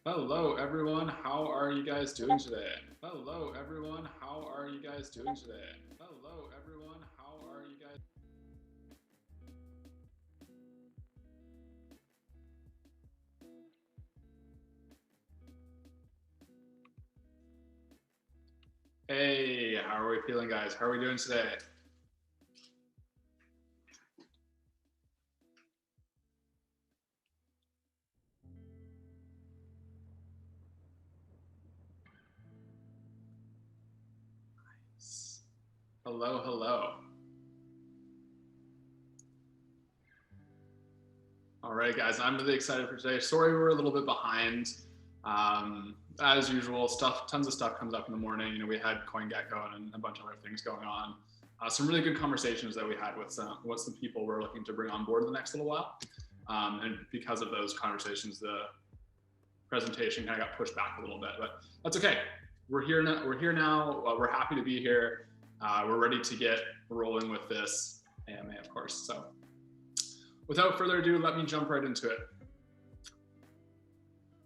Hello, everyone. How are you guys doing today? Hello, everyone. How are you guys doing today? Hello, everyone. How are you guys? Hey, how are we feeling, guys? How are we doing today? Hello, hello. All right, guys, I'm really excited for today. Sorry we're a little bit behind. As usual, tons of stuff comes up in the morning. You know, we had CoinGecko and a bunch of other things going on. Some really good conversations that we had with some people we're looking to bring on board in the next little while. And because of those conversations, the presentation kind of got pushed back a little bit, but that's okay. We're here now. We're happy to be here. We're ready to get rolling with this AMA, of course. So without further ado, let me jump right into it.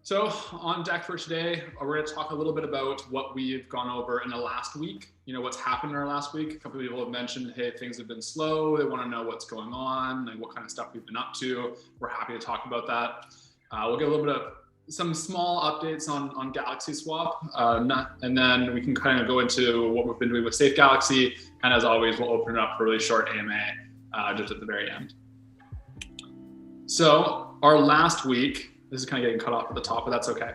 So on deck for today, we're going to talk a little bit about what we've gone over in the last week. You know, what's happened in our last week. A couple of people have mentioned, hey, things have been slow. They want to know what's going on and what kind of stuff we've been up to. We're happy to talk about that. We'll get a little bit of some small updates on Galaxy Swap, and then we can kind of go into what we've been doing with Safegalaxy. And as always, we'll open it up for a really short AMA just at the very end. So our last week, this is kind of getting cut off at the top, but that's okay.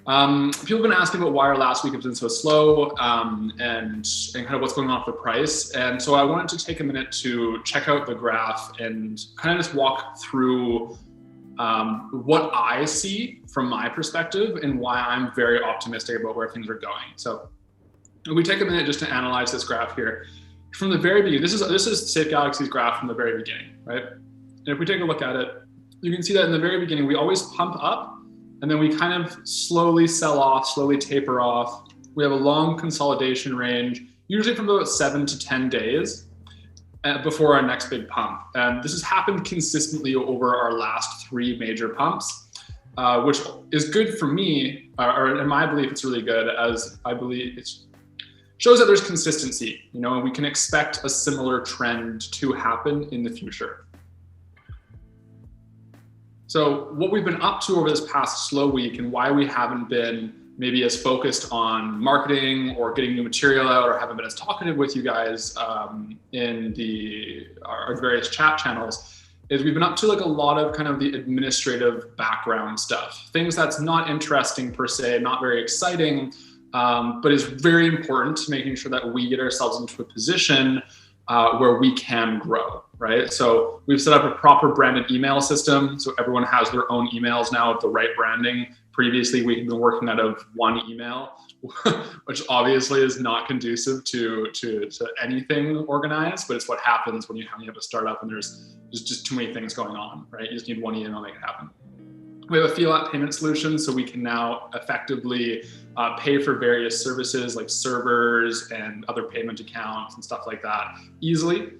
People have been asking about why our last week has been so slow and kind of what's going on with the price. And so I wanted to take a minute to check out the graph and kind of just walk through what I see from my perspective and why I'm very optimistic about where things are going. So if we take a minute just to analyze this graph here. From the very beginning, this is Safegalaxy's graph from the very beginning, right? And if we take a look at it, you can see that in the very beginning, we always pump up and then we kind of slowly sell off, slowly taper off. We have a long consolidation range, usually from about 7 to 10 days before our next big pump. And this has happened consistently over our last 3 major pumps, which is good for me, or in my belief, it's really good, as I believe it shows that there's consistency, you know, and we can expect a similar trend to happen in the future. So what we've been up to over this past slow week and why we haven't been maybe as focused on marketing or getting new material out or haven't been as talkative with you guys in our various chat channels is we've been up to like a lot of kind of the administrative background stuff, things that's not interesting per se, not very exciting, but is very important to making sure that we get ourselves into a position where we can grow, right? So we've set up a proper branded email system. So everyone has their own emails now with the right branding. Previously, we've been working out of one email, which obviously is not conducive to anything organized, but it's what happens when you have a startup and there's just too many things going on, right? You just need one email to make it happen. We have a fiat payment solution, so we can now effectively pay for various services like servers and other payment accounts and stuff like that easily.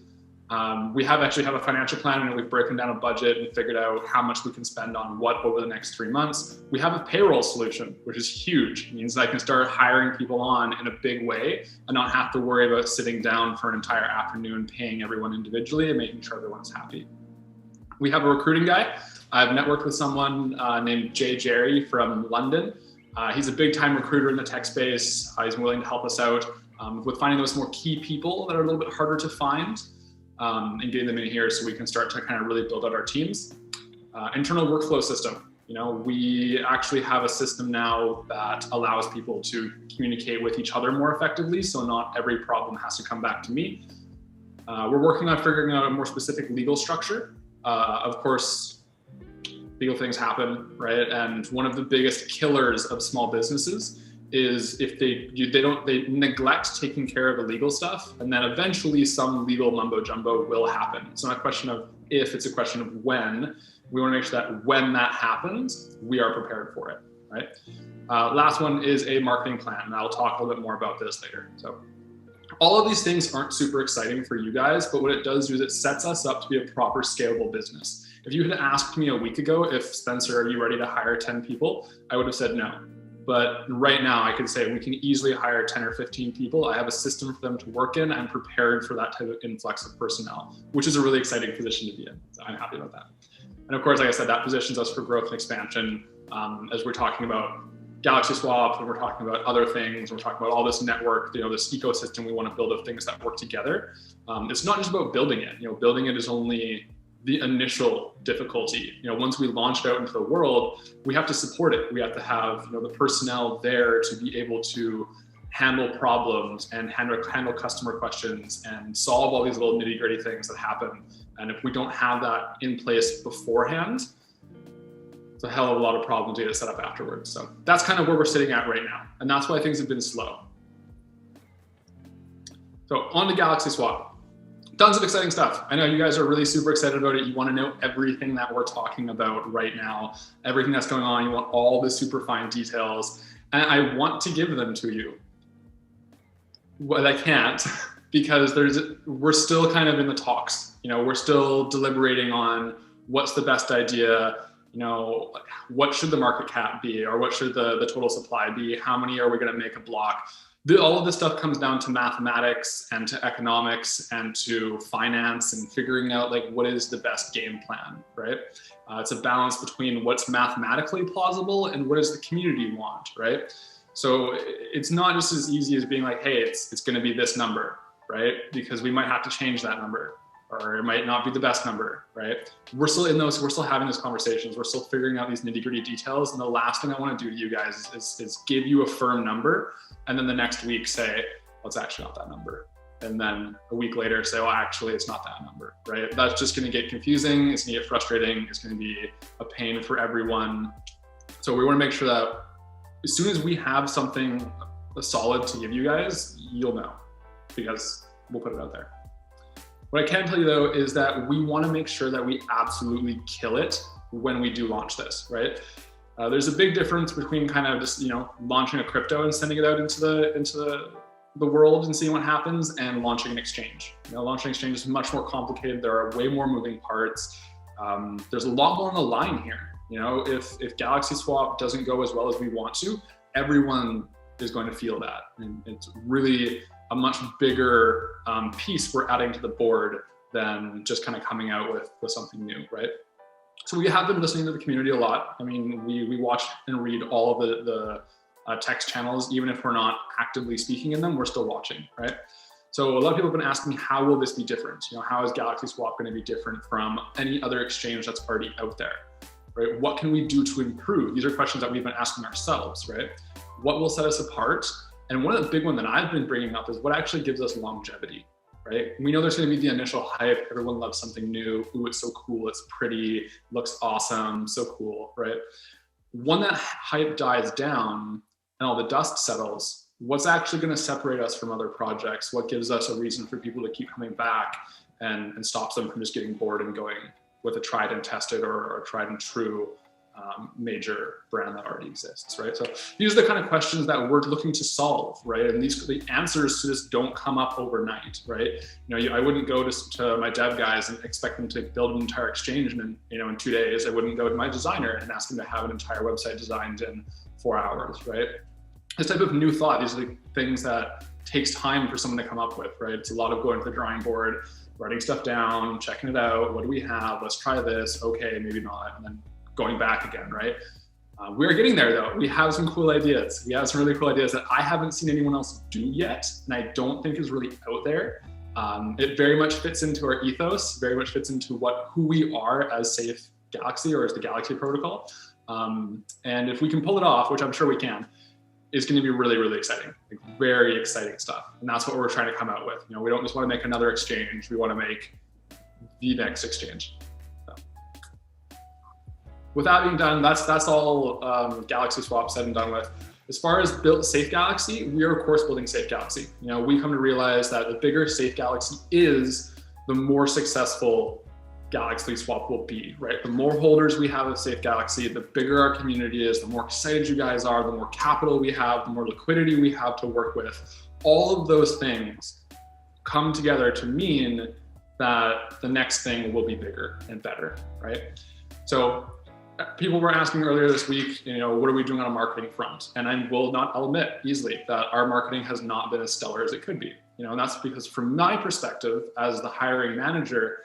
We actually have a financial plan and we've broken down a budget and figured out how much we can spend on what over the next 3 months. We have a payroll solution, which is huge. It means I can start hiring people on in a big way and not have to worry about sitting down for an entire afternoon paying everyone individually and making sure everyone's happy. We have a recruiting guy. I've networked with someone named Jay Jerry from London. He's a big time recruiter in the tech space. He's willing to help us out with finding those more key people that are a little bit harder to find and getting them in here so we can start to kind of really build out our teams. Internal workflow system. You know, we actually have a system now that allows people to communicate with each other more effectively, so not every problem has to come back to me. We're working on figuring out a more specific legal structure. Of course, legal things happen, right? And one of the biggest killers of small businesses is if they neglect taking care of the legal stuff, and then eventually some legal mumbo jumbo will happen. It's not a question of if, it's a question of when. We want to make sure that when that happens, we are prepared for it, right? Last one is a marketing plan, and I'll talk a little bit more about this later. So all of these things aren't super exciting for you guys, but what it does is it sets us up to be a proper scalable business. If you had asked me a week ago, if Spencer, are you ready to hire 10 people? I would have said no. But right now I can say we can easily hire 10 or 15 people. I have a system for them to work in. I'm prepared for that type of influx of personnel, which is a really exciting position to be in. So I'm happy about that. And of course, like I said, that positions us for growth and expansion as we're talking about Galaxy Swap, and we're talking about other things, we're talking about all this network, this ecosystem we want to build of things that work together. It's not just about building it. Building it is only the initial difficulty. Once we launch it out into the world, we have to support it. We have to have the personnel there to be able to handle problems and handle customer questions and solve all these little nitty-gritty things that happen. And if we don't have that in place beforehand, it's a hell of a lot of problems to get set up afterwards. So that's kind of where we're sitting at right now. And that's why things have been slow. So on to Galaxy Swap. Tons of exciting stuff. I know you guys are really super excited about it. You want to know everything that we're talking about right now, everything that's going on. You want all the super fine details. And I want to give them to you. But I can't because we're still kind of in the talks. We're still deliberating on what's the best idea. What should the market cap be, or what should the total supply be? How many are we going to make a block? All of this stuff comes down to mathematics and to economics and to finance and figuring out what is the best game plan, right? It's a balance between what's mathematically plausible and what does the community want, right? So it's not just as easy as being like, hey, it's going to be this number, right? Because we might have to change that number, or it might not be the best number, right? We're still having those conversations. We're still figuring out these nitty-gritty details. And the last thing I want to do to you guys is give you a firm number. And then the next week say, well, it's actually not that number. And then a week later say, well, actually it's not that number, right? That's just going to get confusing. It's going to get frustrating. It's going to be a pain for everyone. So we want to make sure that as soon as we have something solid to give you guys, you'll know, because we'll put it out there. What I can tell you though is that we want to make sure that we absolutely kill it when we do launch this, right? There's a big difference between kind of just launching a crypto and sending it out into the world and seeing what happens, and launching an exchange. Launching an exchange is much more complicated. There are way more moving parts. There's a lot more on the line here. If Galaxy Swap doesn't go as well as we want to, everyone is going to feel that, and it's really a much bigger piece we're adding to the board than just kind of coming out with something new, right? So we have been listening to the community a lot. I mean, we watch and read all of the text channels. Even if we're not actively speaking in them, we're still watching, right? So a lot of people have been asking, how will this be different? How is Galaxy Swap going to be different from any other exchange that's already out there, right? What can we do to improve? These are questions that we've been asking ourselves, right? What will set us apart? And one of the big ones that I've been bringing up is what actually gives us longevity, right? We know there's going to be the initial hype. Everyone loves something new. Ooh, it's so cool. It's pretty, looks awesome. So cool, right? When that hype dies down and all the dust settles, what's actually going to separate us from other projects? What gives us a reason for people to keep coming back and stops them from just getting bored and going with a tried and tested or a tried and true major brand that already exists, right? So these are the kind of questions that we're looking to solve, right? And the answers to this don't come up overnight, right? I wouldn't go to my dev guys and expect them to build an entire exchange in 2 days. I wouldn't go to my designer and ask them to have an entire website designed in 4 hours, right? This type of new thought, these are the things that takes time for someone to come up with, right? It's a lot of going to the drawing board, writing stuff down, checking it out. What do we have? Let's try this. Okay, maybe not. And then going back again, right? We're getting there though. We have some cool ideas. We have some really cool ideas that I haven't seen anyone else do yet, and I don't think is really out there. It very much fits into our ethos, very much fits into who we are as Safe Galaxy, or as the Galaxy protocol. And if we can pull it off, which I'm sure we can, it's going to be really, really exciting, very exciting stuff. And that's what we're trying to come out with. We don't just want to make another exchange. We want to make the next exchange. With that being done, that's all Galaxy Swap said and done with. As far as built Safe Galaxy, we are of course building Safe Galaxy. We come to realize that the bigger Safe Galaxy is, the more successful Galaxy Swap will be, right? The more holders we have of Safe Galaxy, the bigger our community is, the more excited you guys are, the more capital we have, the more liquidity we have to work with. All of those things come together to mean that the next thing will be bigger and better, right? So people were asking earlier this week, what are we doing on a marketing front? And I'll admit easily that our marketing has not been as stellar as it could be. And that's because from my perspective as the hiring manager,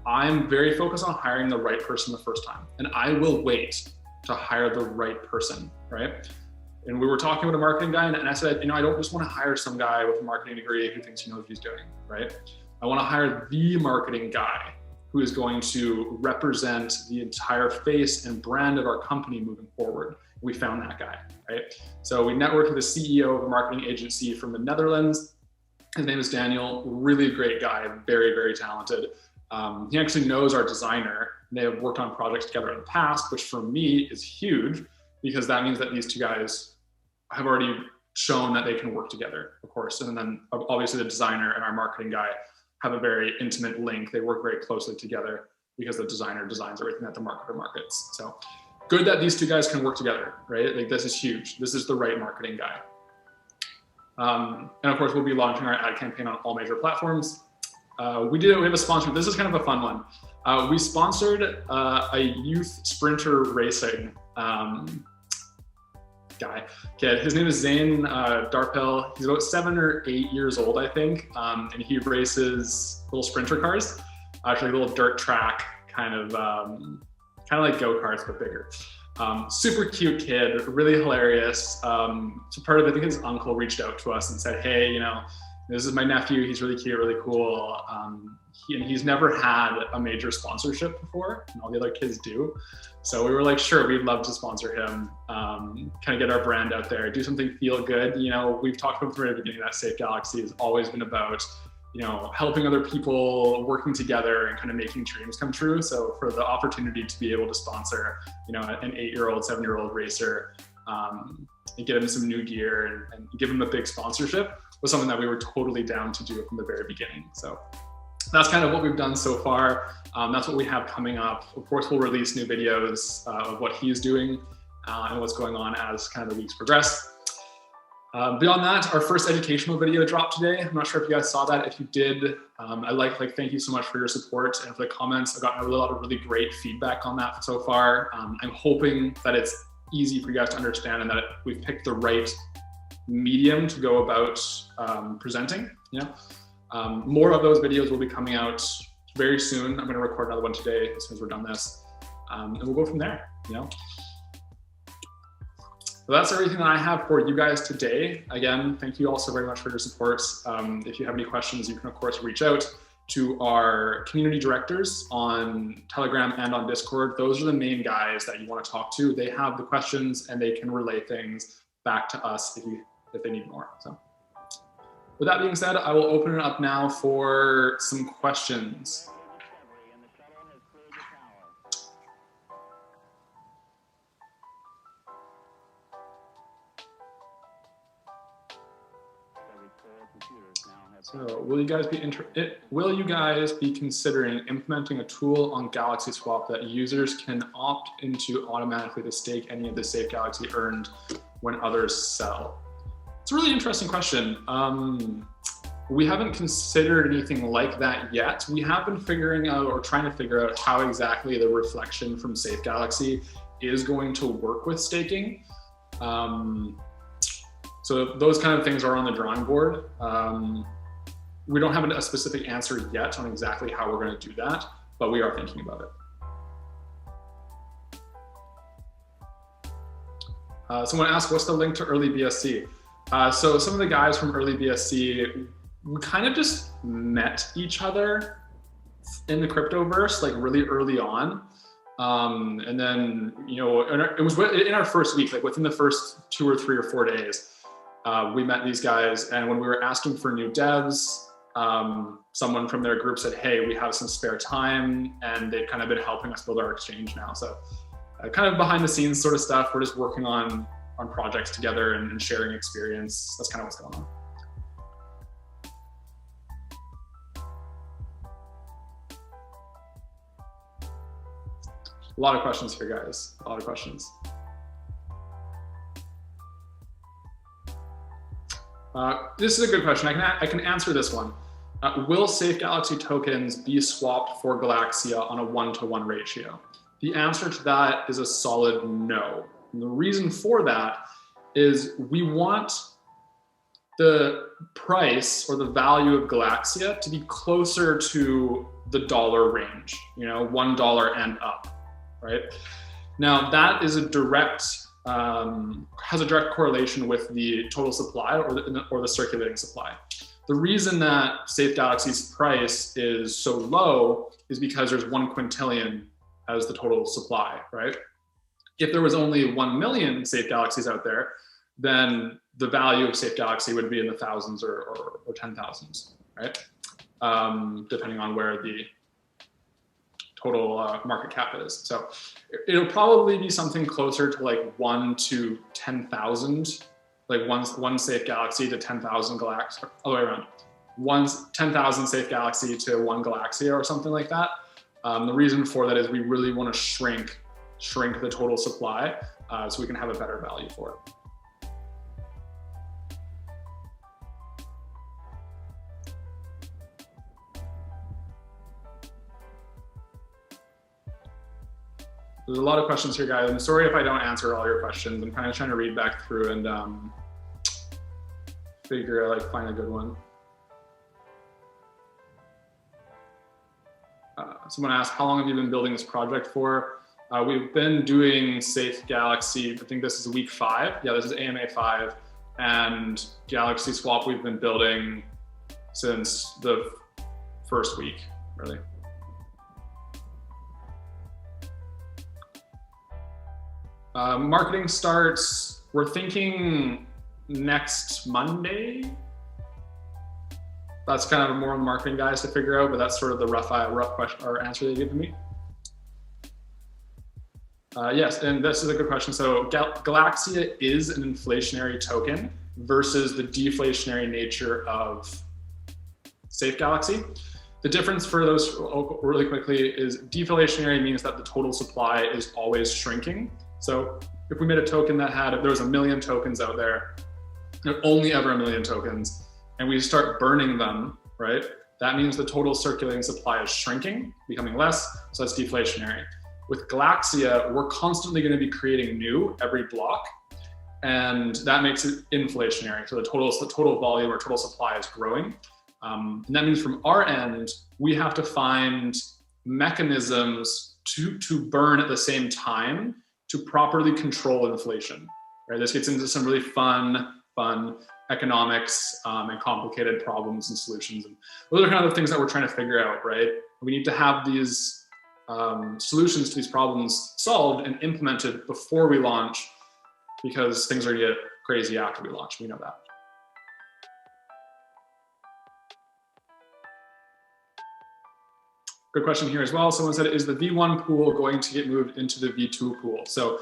I'm very focused on hiring the right person the first time. And I will wait to hire the right person, right? And we were talking with a marketing guy, and I said, I don't just want to hire some guy with a marketing degree who thinks he knows what he's doing, right? I want to hire the marketing guy who is going to represent the entire face and brand of our company moving forward. We found that guy, right? So we networked with the CEO of a marketing agency from the Netherlands. His name is Daniel, really great guy, very, very talented. He actually knows our designer. They have worked on projects together in the past, which for me is huge because that means that these two guys have already shown that they can work together, of course. And then obviously the designer and our marketing guy have a very intimate link. They work very closely together because the designer designs everything that the marketer markets. So good that these two guys can work together, right? Like this is huge. This is the right marketing guy. And of course, we'll be launching our ad campaign on all major platforms. We have a sponsor. This is kind of a fun one. We sponsored a youth sprinter racing kid. His name is Zane Darpel. He's about 7 or 8 years old, I think. And he races little sprinter cars, actually a little dirt track, kind of like go-karts, but bigger. Super cute kid, really hilarious. So part of it, I think his uncle reached out to us and said, hey, this is my nephew. He's really cute, really cool. He's never had a major sponsorship before, and all the other kids do. So we were like, sure, we'd love to sponsor him, kind of get our brand out there, do something feel good. We've talked about from the very beginning that Safegalaxy has always been about, helping other people, working together, and kind of making dreams come true. So for the opportunity to be able to sponsor, an 8-year-old, 7-year-old racer, and get him some new gear and give him a big sponsorship was something that we were totally down to do from the very beginning. So that's kind of what we've done so far. That's what we have coming up. Of course, we'll release new videos of what he's doing and what's going on as kind of the weeks progress. Beyond that, our first educational video dropped today. I'm not sure if you guys saw that. If you did, thank you so much for your support and for the comments. I've gotten a lot of really great feedback on that so far. I'm hoping that it's easy for you guys to understand and that we've picked the right medium to go about presenting. More of those videos will be coming out very soon. I'm going to record another one today as soon as we're done this, and we'll go from there. So that's everything that I have for you guys today. Again, thank you all so very much for your support. If you have any questions, you can of course reach out to our community directors on Telegram and on Discord. Those are the main guys that you want to talk to. They have the questions and they can relay things back to us if they need more. So with that being said, I will open it up now for some questions. So will you guys be considering implementing a tool on Galaxy Swap that users can opt into automatically to stake any of the Safegalaxy earned when others sell? It's a really interesting question. We haven't considered anything like that yet. We have been figuring out or trying to figure out how exactly the reflection from Safegalaxy is going to work with staking. So those kind of things are on the drawing board. We don't have a specific answer yet on exactly how we're going to do that, but we are thinking about it. Someone asked, what's the link to early BSC? So some of the guys from early BSC, we kind of just met each other in the cryptoverse, like really early on. And then, it was in our first week, like within the first 2 or 3 or 4 days, we met these guys. And when we were asking for new devs, someone from their group said, hey, we have some spare time, and they've kind of been helping us build our exchange now. So kind of behind the scenes sort of stuff. We're just working on projects together and sharing experience. That's kind of what's going on. A lot of questions here, guys. A lot of questions. This is a good question. I can answer this one. Will Safegalaxy tokens be swapped for Galaxia on a 1-to-1 ratio? The answer to that is a solid no. And the reason for that is we want the price or the value of Galaxia to be closer to the dollar range, $1 and up, right? Now that is a direct, has a direct correlation with the total supply or the circulating supply. The reason that Safegalaxy's price is so low is because there's 1 quintillion as the total supply, right? If there was only 1 million Safegalaxies out there, then the value of Safegalaxy would be in the thousands or 10,000s, right? Depending on where the total market cap is. So it'll probably be something closer to like 1 to 10,000, like one Safegalaxy to 10,000 Galaxia, all the way around. 10,000 Safegalaxy to 1 Galaxia or something like that. The reason for that is we really want to shrink the total supply so we can have a better value for it. There's a lot of questions here, guys. I'm sorry if I don't answer all your questions. I'm kind of trying to read back through and find a good one. Someone asked, how long have you been building this project for? We've been doing Safegalaxy, I think this is week 5. Yeah, this is AMA 5. And Galaxy Swap we've been building since the first week, really. Marketing starts, we're thinking next Monday. That's kind of more on the marketing guys to figure out, but that's sort of the rough question or answer they gave me. Yes, and this is a good question. So Galaxia is an inflationary token versus the deflationary nature of Safegalaxy. The difference for those really quickly is deflationary means that the total supply is always shrinking. So if we made a token that if there was 1 million tokens out there, only ever 1 million tokens, and we start burning them, right? That means the total circulating supply is shrinking, becoming less, so that's deflationary. With Galaxia, we're constantly going to be creating new every block, and that makes it inflationary. So the total volume or total supply is growing. And that means from our end, we have to find mechanisms to burn at the same time to properly control inflation, right? This gets into some really fun economics and complicated problems and solutions. And those are kind of the things that we're trying to figure out, right? We need to have these solutions to these problems solved and implemented before we launch, because things are gonna get crazy after we launch, we know that. Good question here as well. Someone said, is the V1 pool going to get moved into the V2 pool? So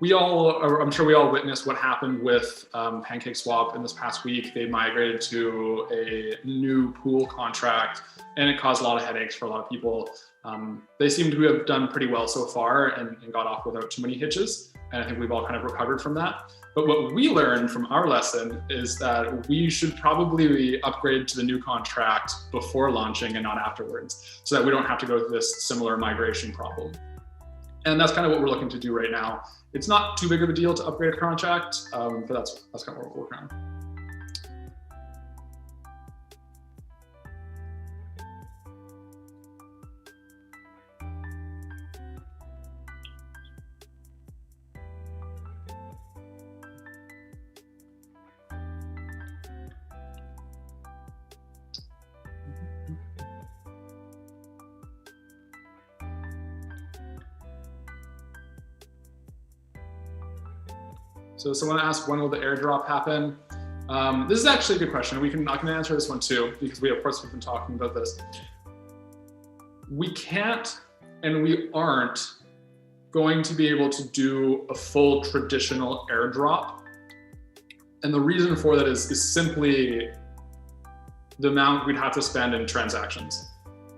I'm sure we all witnessed what happened with PancakeSwap in this past week. They migrated to a new pool contract, and it caused a lot of headaches for a lot of people. They seem to have done pretty well so far and got off without too many hitches. And I think we've all kind of recovered from that. But what we learned from our lesson is that we should probably upgrade to the new contract before launching and not afterwards, so that we don't have to go through this similar migration problem. And that's kind of what we're looking to do right now. It's not too big of a deal to upgrade a contract, but that's kind of what we're working on. So someone asked, when will the airdrop happen? This is actually a good question. I can answer this one too, because we've been talking about this. We can't, and we aren't going to be able to do a full traditional airdrop. And the reason for that is simply the amount we'd have to spend in transactions,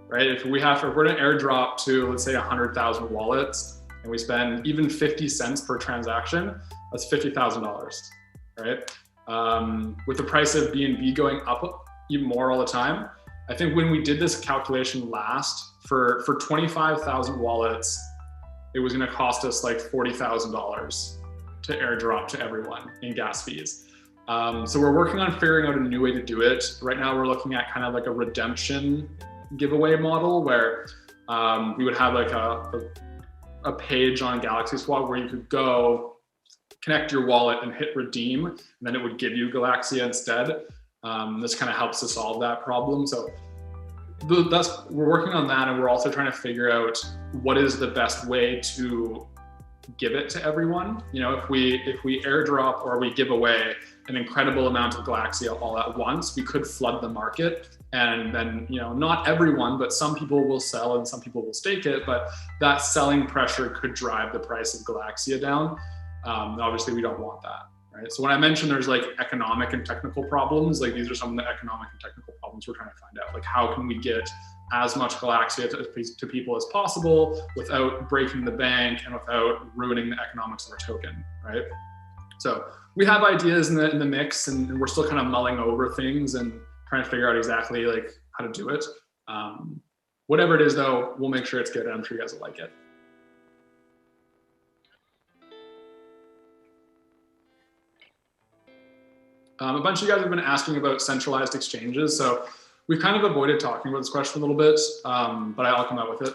right? If we're gonna airdrop to, let's say 100,000 wallets, and we spend even 50 cents per transaction, that's $50,000, right? With the price of BNB going up even more all the time. I think when we did this calculation last, for 25,000 wallets, it was going to cost us like $40,000 to airdrop to everyone in gas fees. So we're working on figuring out a new way to do it. Right now we're looking at kind of like a redemption giveaway model where we would have like a page on Galaxy Swap where you could go connect your wallet and hit redeem, and then it would give you Galaxia instead. This kind of helps to solve that problem. So we're working on that, and we're also trying to figure out what is the best way to give it to everyone. You know, if we airdrop or we give away an incredible amount of Galaxia all at once, we could flood the market, and then, you know, not everyone, but some people will sell and some people will stake it, but that selling pressure could drive the price of Galaxia down. Obviously we don't want that, right? So when I mentioned there's like economic and technical problems, like these are some of the economic and technical problems we're trying to find out. Like, how can we get as much Galaxia to people as possible without breaking the bank and without ruining the economics of our token, right? So we have ideas in the mix, and we're still kind of mulling over things and trying to figure out exactly like how to do it. Whatever it is though, we'll make sure it's good, and I'm sure you guys will like it. A bunch of you guys have been asking about centralized exchanges. So we've kind of avoided talking about this question a little bit, but I'll come out with it.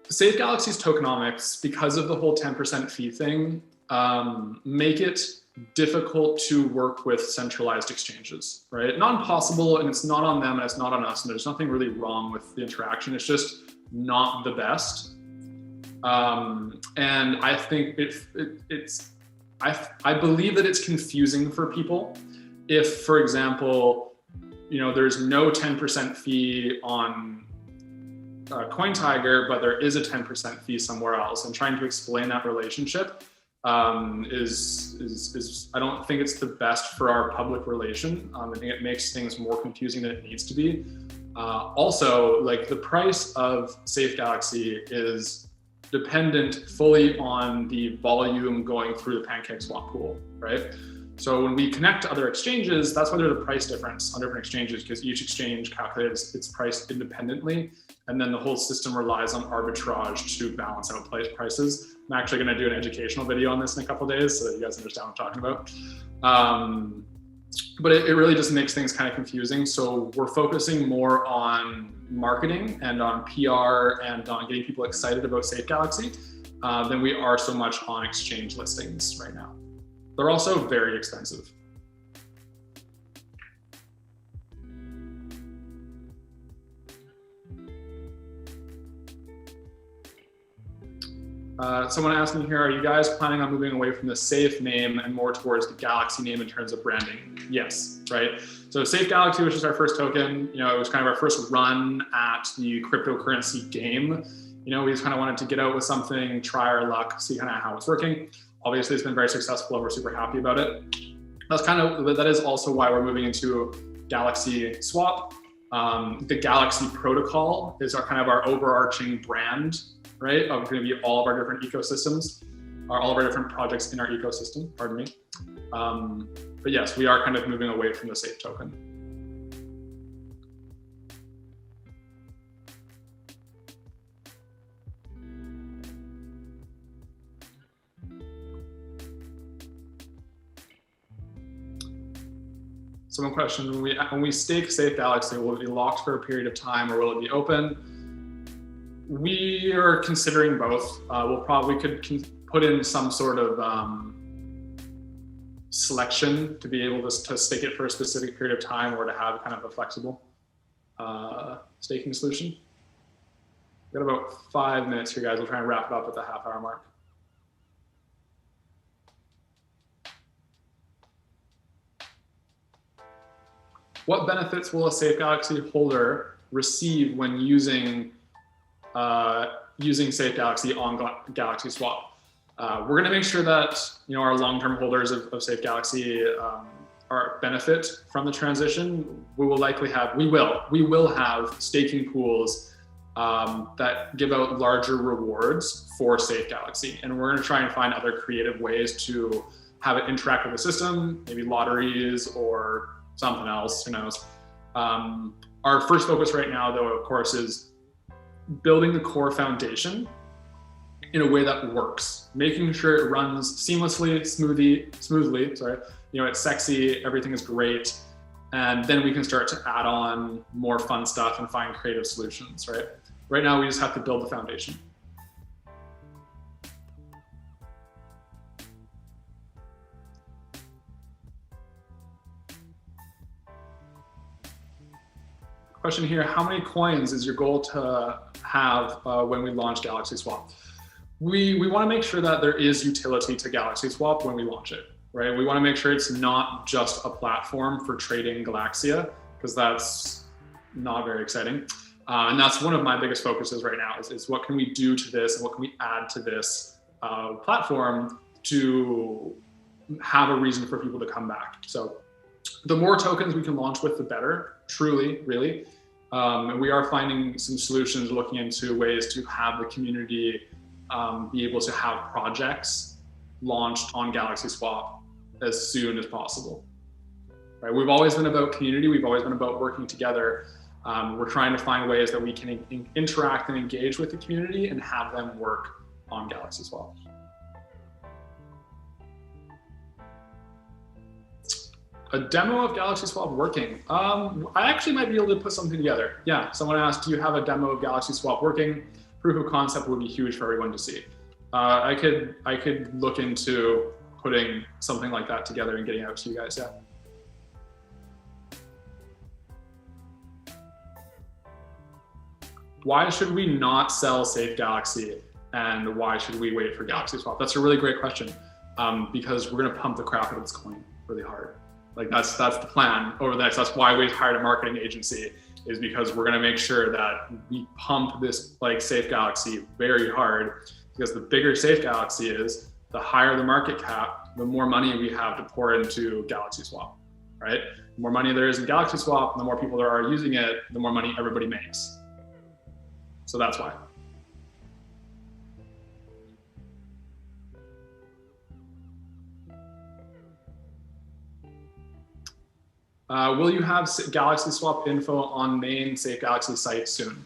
Safegalaxy's tokenomics, because of the whole 10% fee thing, make it difficult to work with centralized exchanges, right? Not impossible, and it's not on them and it's not on us, and there's nothing really wrong with the interaction. It's just not the best. And I think I believe that it's confusing for people. If, for example, you know, there's no 10% fee on CoinTiger, but there is a 10% fee somewhere else, and trying to explain that relationship is I don't think it's the best for our public relation. I think it makes things more confusing than it needs to be. Also, like, the price of Safegalaxy is dependent fully on the volume going through the PancakeSwap pool, right? So when we connect to other exchanges, that's why there's a price difference on different exchanges, because each exchange calculates its price independently, and then the whole system relies on arbitrage to balance out prices. I'm actually going to do an educational video on this in a couple of days so that you guys understand what I'm talking about. But it really just makes things kind of confusing. So we're focusing more on marketing and on PR and on getting people excited about Safegalaxy than we are so much on exchange listings right now. They're also very expensive. Someone asked me here, are you guys planning on moving away from the Safe name and more towards the Galaxy name in terms of branding? Yes, right? So Safegalaxy, which is our first token, you know, it was kind of our first run at the cryptocurrency game. You know, we just kind of wanted to get out with something, try our luck, see kind of how it's working. Obviously, it's been very successful and we're super happy about it. That is also why we're moving into Galaxy Swap. The Galaxy protocol is our overarching brand, right? Of going to be all of our different ecosystems, or all of our different projects in our ecosystem, pardon me. But yes, we are kind of moving away from the Safe token. Someone questioned, when we stake Safegalaxy, will it be locked for a period of time or will it be open? We are considering both. We'll probably could put in some sort of selection to be able to stake it for a specific period of time, or to have kind of a flexible staking solution. We've got about 5 minutes here, guys. We'll try and wrap it up at the half-hour mark. What benefits will a Safegalaxy holder receive when using Safegalaxy on Galaxy Swap? We're going to make sure that, you know, our long-term holders of Safegalaxy benefit from the transition. We will have staking pools that give out larger rewards for Safegalaxy, and we're going to try and find other creative ways to have it interact with the system, maybe lotteries or something else, who knows. Our first focus right now, though, of course, is building the core foundation in a way that works, making sure it runs seamlessly, smoothly, sorry. You know, it's sexy, everything is great. And then we can start to add on more fun stuff and find creative solutions, right? Right now, we just have to build the foundation. Question here, how many coins is your goal to have when we launch Galaxy Swap? We want to make sure that there is utility to Galaxy Swap when we launch it, right? We want to make sure it's not just a platform for trading Galaxia, because that's not very exciting. And that's one of my biggest focuses right now is what can we do to this and what can we add to this platform to have a reason for people to come back. So the more tokens we can launch with, the better, truly, really. And we are finding some solutions, looking into ways to have the community be able to have projects launched on Galaxy Swap as soon as possible. Right? We've always been about community. We've always been about working together. We're trying to find ways that we can interact and engage with the community and have them work on Galaxy Swap. A demo of Galaxy Swap working. I actually might be able to put something together. Yeah, someone asked, do you have a demo of Galaxy Swap working? Proof of concept would be huge for everyone to see. I could look into putting something like that together and getting out to you guys, yeah. Why should we not sell Safegalaxy and why should we wait for Galaxy Swap? That's a really great question because we're gonna pump the crap out of this coin really hard. Like that's the plan over the next, that's why we hired a marketing agency, is because we're gonna make sure that we pump this like Safegalaxy very hard, because the bigger Safegalaxy is, the higher the market cap, the more money we have to pour into Galaxy Swap, right? The more money there is in Galaxy Swap, the more people there are using it, the more money everybody makes. So that's why. Will you have Galaxy Swap info on main Safegalaxy site soon?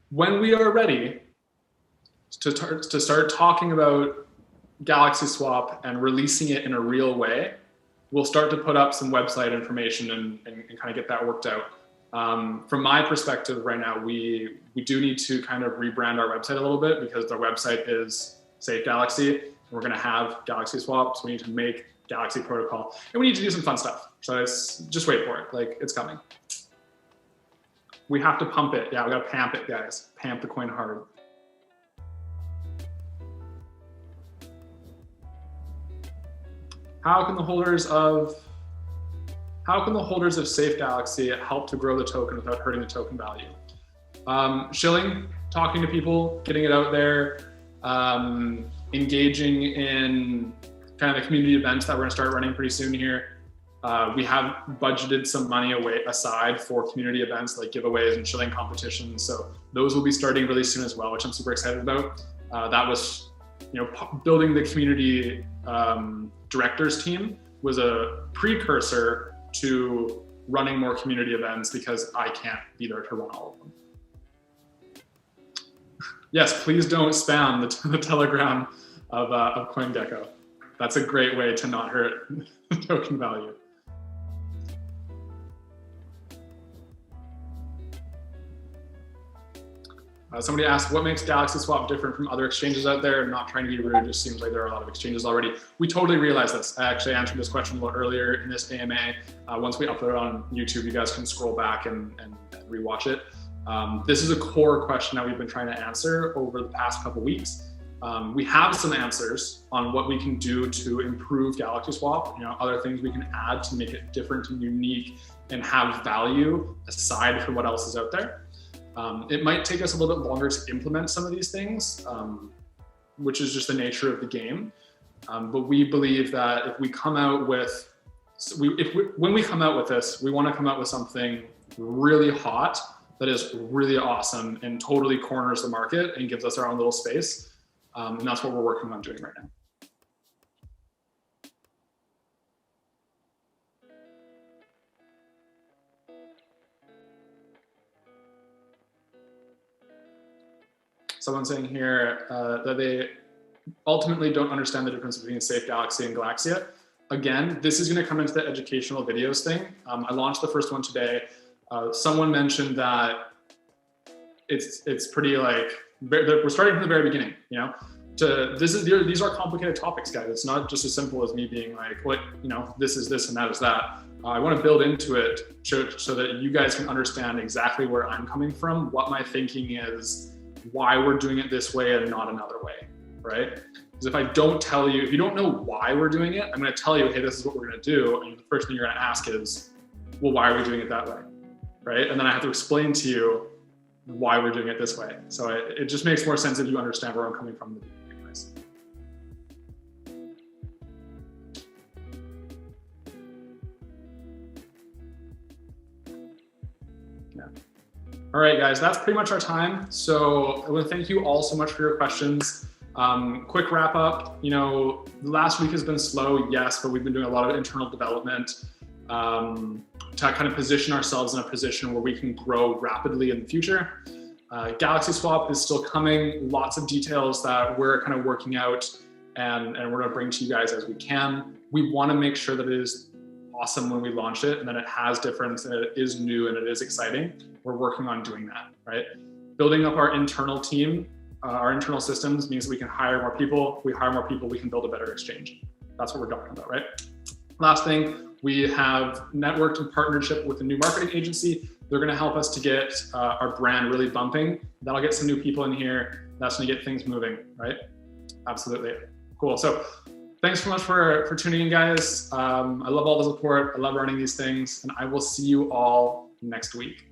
When we are ready to start talking about Galaxy Swap and releasing it in a real way, we'll start to put up some website information and kind of get that worked out. From my perspective right now, we do need to kind of rebrand our website a little bit because our website is Safegalaxy. We're going to have Galaxy Swap, so we need to make Galaxy protocol, and we need to do some fun stuff. So it's just wait for it. Like it's coming. We have to pump it. Yeah, we got to pamp it, guys. Pamp the coin hard. How can the holders of Safegalaxy help to grow the token without hurting the token value? Shilling, talking to people, getting it out there, engaging in kind of the community events that we're gonna start running pretty soon here. We have budgeted some money aside for community events like giveaways and shilling competitions. So those will be starting really soon as well, which I'm super excited about. That was, you know, building the community directors team was a precursor to running more community events because I can't be there to run all of them. Yes, please don't spam the Telegram of CoinGecko. That's a great way to not hurt token value. Somebody asked, what makes Galaxy Swap different from other exchanges out there? I'm not trying to be rude, it just seems like there are a lot of exchanges already. We totally realize this. I actually answered this question a little earlier in this AMA. Once we upload it on YouTube, you guys can scroll back and rewatch it. This is a core question that we've been trying to answer over the past couple weeks. We have some answers on what we can do to improve Galaxy Swap, you know, other things we can add to make it different and unique and have value aside from what else is out there. It might take us a little bit longer to implement some of these things, which is just the nature of the game. But we believe that if we come out with, when we come out with this, we want to come out with something really hot that is really awesome and totally corners the market and gives us our own little space. And that's what we're working on doing right now. someone saying here that they ultimately don't understand the difference between Safegalaxy and Galaxia. Again, this is going to come into the educational videos thing. I launched the first one today. Someone mentioned that it's pretty like, we're starting from the very beginning, you know? These are complicated topics, guys. It's not just as simple as me being like, what, you know, this is this and that is that. I want to build into it so that you guys can understand exactly where I'm coming from, what my thinking is, why we're doing it this way and not another way, right? Because if I don't tell you, if you don't know why we're doing it, I'm going to tell you, hey, this is what we're going to do. And the first thing you're going to ask is, well, why are we doing it that way, right? And then I have to explain to you why we're doing it this way. So it just makes more sense if you understand where I'm coming from. Yeah. All right, guys, that's pretty much our time. So I want to thank you all so much for your questions. Quick wrap up, you know, last week has been slow, yes, but we've been doing a lot of internal development to kind of position ourselves in a position where we can grow rapidly in the future. Galaxy Swap is still coming, lots of details that we're kind of working out and we're going to bring to you guys as we can. We want to make sure that it is awesome when we launch it and that it has difference and it is new and it is exciting. We're working on doing that, right? Building up our internal team, our internal systems means we can hire more people. If we hire more people, we can build a better exchange. That's what we're talking about, right? Last thing, we have networked in partnership with a new marketing agency. They're going to help us to get our brand really bumping. That'll get some new people in here. That's going to get things moving, right? Absolutely. Cool. So thanks so much for tuning in, guys. I love all the support. I love running these things, and I will see you all next week.